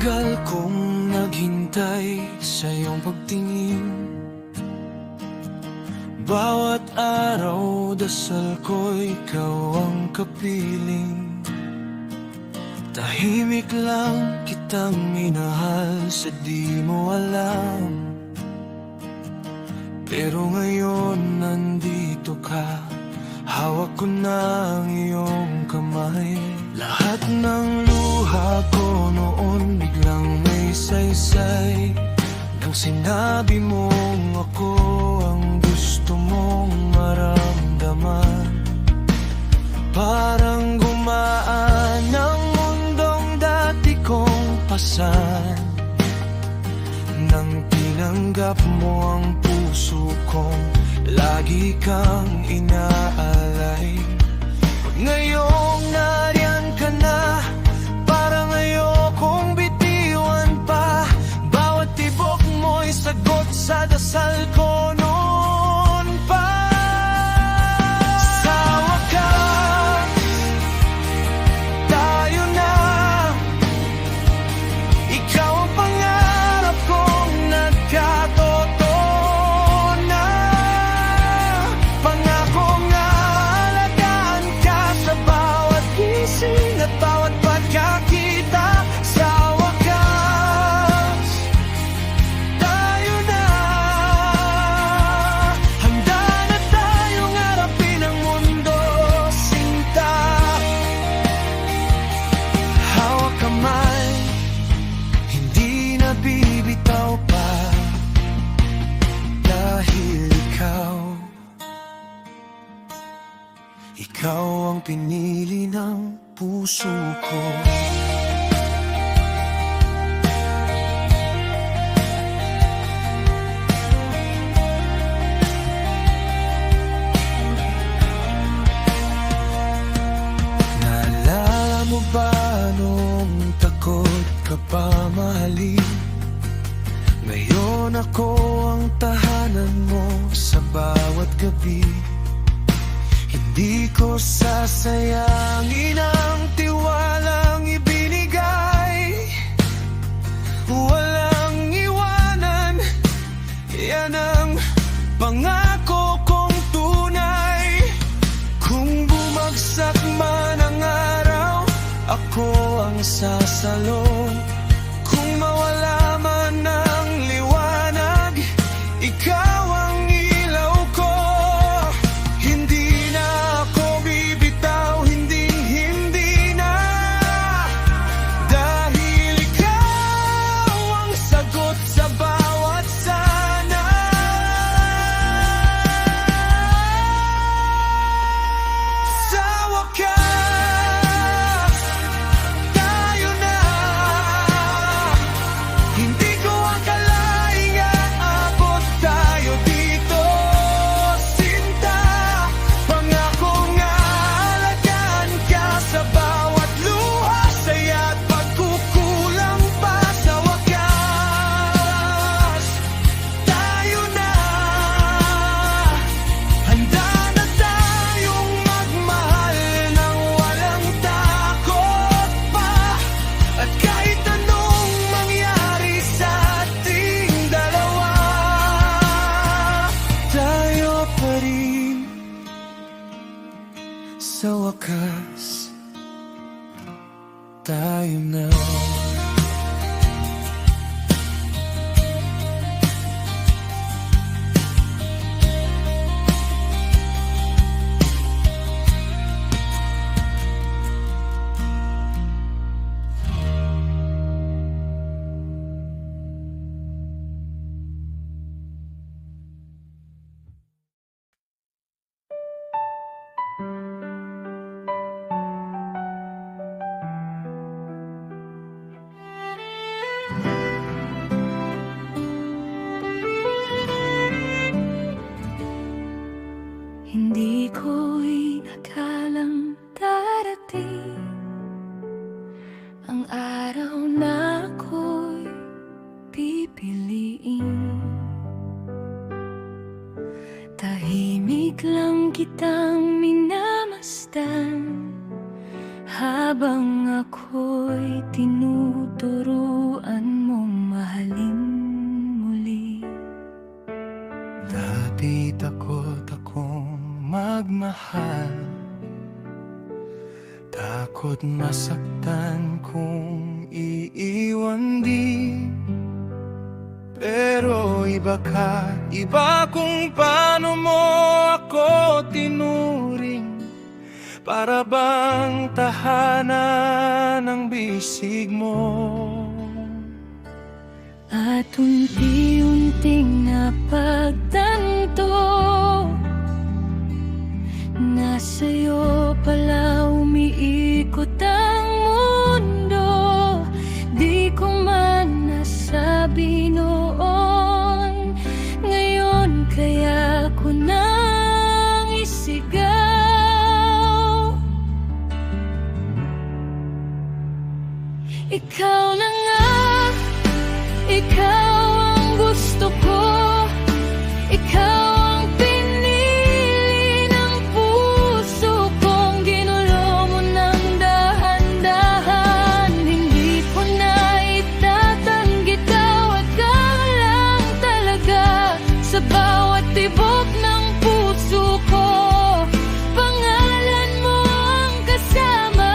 Matagal kong naghintay sa iyong pagtingin. Bawat araw dasal ko ikaw ang kapiling. Tahimik lang kitang minahal sa di mo alam. Pero ngayon nandito ka, hawak ko na ang iyong kamay. Lahat ng luha ko noon biglang may saysay nang sinabi mong ako ang gusto mong maramdaman. Parang gumaan ang mundong dati kong pasan nang tinanggap mo ang puso kong lagi kang inaalay. Ngayong nariyan ka na, parang ayokong bitiwan pa. Bawat tibok mo'y sagot sa dasal ko noon pa. Sa wakas, tayo na. Ikaw ang pangarap kong nagkatotoo na. Pangakong aalagaan ka sa bawat gising at bawat pagkakita. Sa wakas, tayo na. Handa na tayong harapin ang mundo, sinta. Hawak kamay, hindi na bibitaw pa. Dahil ikaw ang pinili ng puso ko. Naalala mo ba nung takot ka pa mahalin? Ngayon ako ang tahanan mo sa bawat gabi. Hindi ko sasayangin ang tiwalang ibinigay. Walang iwanan, yan ang pangako kong tunay. Kung bumagsak man ang araw, ako ang sasalo. Kung mawala man ang liwanag, ikaw ang ilaw ko. Hindi na ako bibitaw, hindi na. Dahil ikaw ang sagot sa bawat sana. Sa wakas, tayo na. Hindi ko akalaing aabot tayo dito, sinta. Pangakong aalagaan ka sa bawat luha, saya't pagkukulang pa. Sa wakas, tayo na. Handa na tayong magmahal ng walang takot pa. At kahit anong mangyari sa ating dalawa, tayo pa rin. Sa wakas, tayo na. Hindi ko inakalang darating ang araw na ako'y pipiliin. Tahimik lang kitang minamasdan habang ako'y tinuturuan di takot akong magmahal. Takot masaktan kung iiwan di. Pero iba ka, iba kung paano mo ako tinuring. Para bang tahanan ng bisig mo. At unti-unting napagtanto na sa'yo pala umiikot ang mundo. Di ko man nasabi noon, ngayon kaya ko nang isigaw. Ikaw na nga, ikaw ang gusto ko. Ikaw ang pinili ng puso kong ginulo mo ng dahan-dahan. Hindi ko na itatanggi, tawag ka lang talaga. Sa bawat tibok ng puso ko, pangalan mo ang kasama.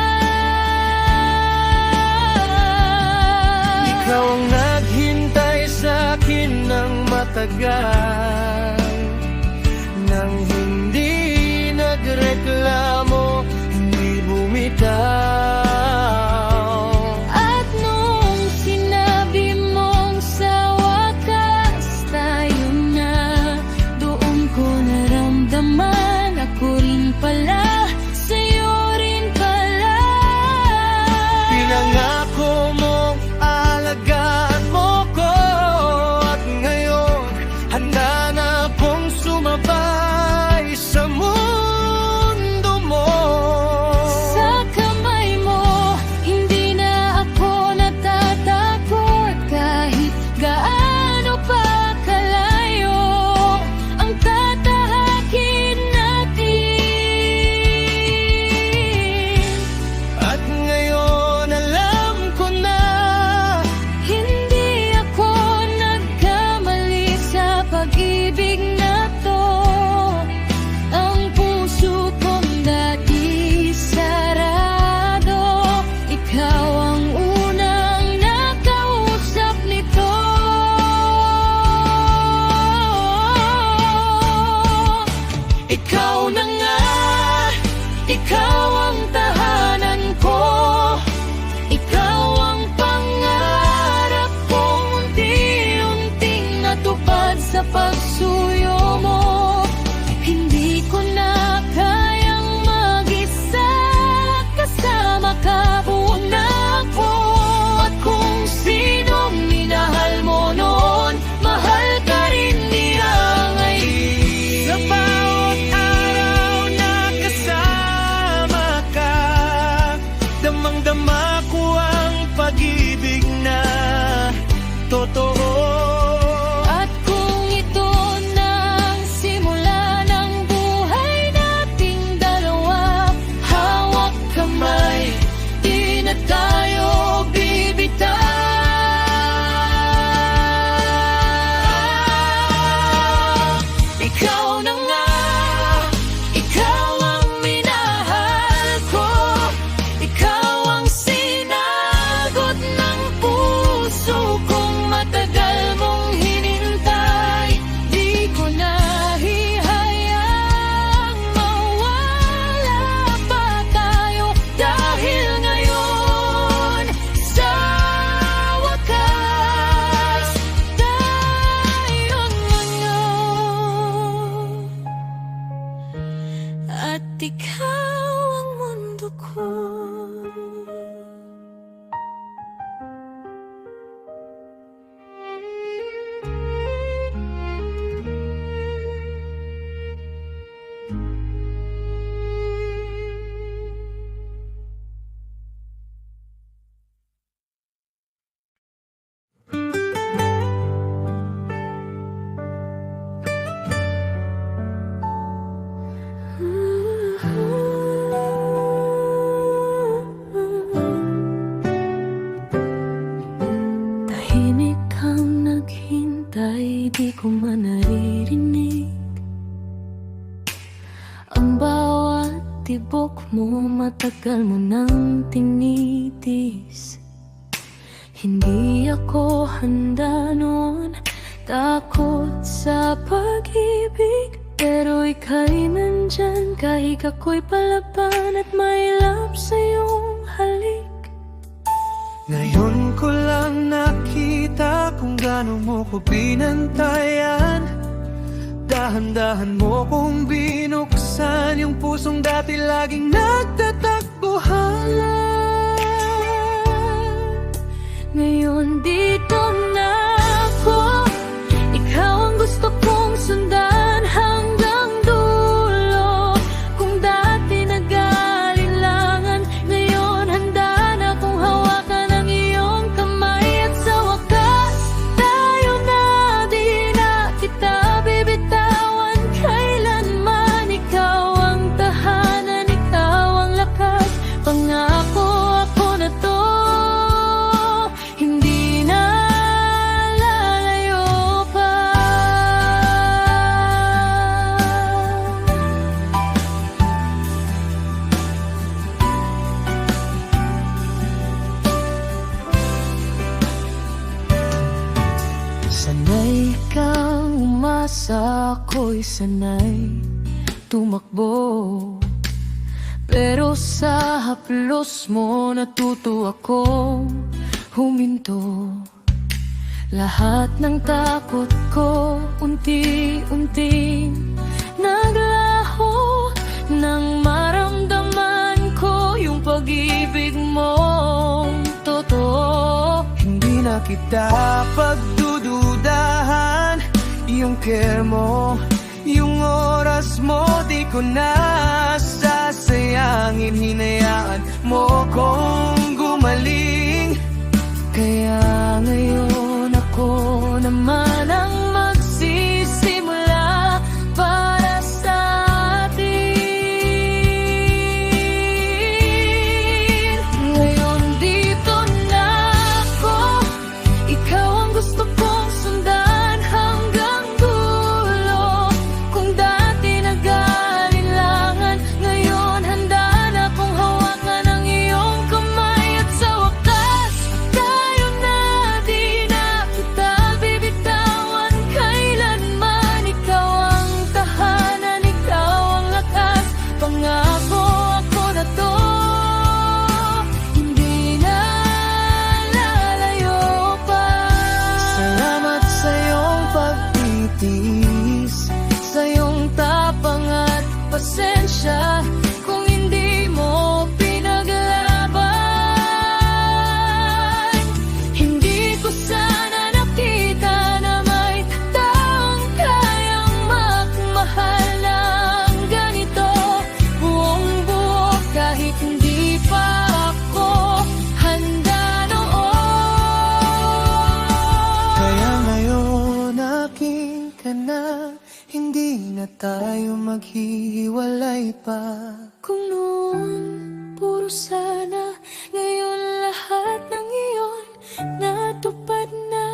Ikaw ang naghintay sa akin ng matagal, nang hindi nagreklamo, hindi bumitaw. At nung sinabi mong sa wakas tayo na, doon ko naramdaman ako rin pala, sa'yo rin pala. Pinangako mong alagaan mo ko, at ngayon handa na akong sumabay sa mundo mo. Sa kamay mo, hindi na ako natatakot. Kahit gaano pa kalayo ang tatahakin natin. At ngayon alam ko na, Hindi ako nagkamali sa pag-ibig na to. Ang puso kong dati sarado, ikaw ang unang nakausap nito. Ikaw na nga, ikaw ang tahanan ko. Ikaw ang pangarap kong unti-unting natupad sa pagsuyo mo. Hindi ko na kayang mag-isa, kasama ka buo na ako. At kung sinong minahal mo noon, mahal ka rin niya ngayon. sa bawat araw na kasama ka, damang-dama ko ang pag-ibig na totoo. At kung ito na ang simula ng buhay nating dalawa, hawak kamay, di na tayo bibitaw. Ikaw na nga, ikaw ang minahal ko. Ikaw ang sinagot ng puso kong matagal mong hinintay. Di ko na hihayang mawala pa tayo, dahil ngayon sa wakas tayo ngayon. At ikaw ang mundo ko. Tahimik kang naghintay, di ko man naririnig tibok mo, matagal mo nang tinitis. Hindi ako handa noon, takot sa pag-ibig. Pero ika'y nandyan, kahit ako'y palaban at mailap sa iyong halik. Ngayon ko lang nakita kung gaano mo ko binantayan. Dahan-dahan mo kong binuksan yung pusong dati laging nagtatakbuhan. Ngayon dito na ako, ikaw ang gusto kong sundan hanggang dulo. Kung dati nag-alinlangan, ngayon handa na kong hawakan ang iyong kamay. At sa wakas, tayo na, di na kita bibitawan kailanman. Ikaw ang tahanan, ikaw ang lakas. Pangako ako na to, hindi na lalayo pa. Sanay kang umasa, ako'y sanay tumakbo. Pero sa haplos mo natuto akong huminto. Lahat ng takot ko unti-unting naglaho, nang maramdaman ko yung pag-ibig mong totoo. Hindi na kita pagdududahan, yung care mo, yung oras mo, di ko na sasayangin. Hinayaan mo kong gumaling. Kaya ngayon ako naman ang magsisimula para sa atin. Ngayon dito na ako, ikaw ang gusto kong sundan hanggang dulo. Kung dati nag-alinlangan, ngayon handa na kong hawakan ang iyong kamay. At sa wakas, tayo na, di na kita bibitawan kailanman. Ikaw ang tahanan, ikaw ang lakas. Pangako ako na to, hindi na lalayo pa. Salamat sa iyong pagtitiis, Sa iyong tapang at pasensya, kung hindi mo pinaglaban. Hindi ko sana nakita na may taong kayang magmahal ng ganito. Buong buo kahit hindi pa ako handa noon. kaya ngayon akin ka na. Hindi na tayo maghihiwalay pa. Kung noon puro sana, ngayon lahat ng iyon natupad na.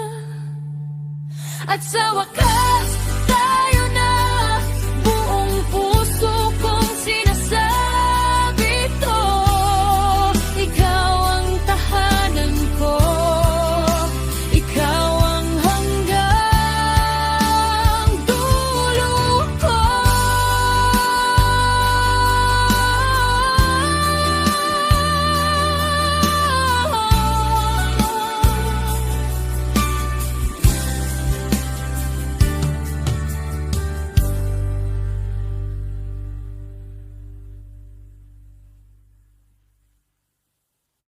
At sa wakas,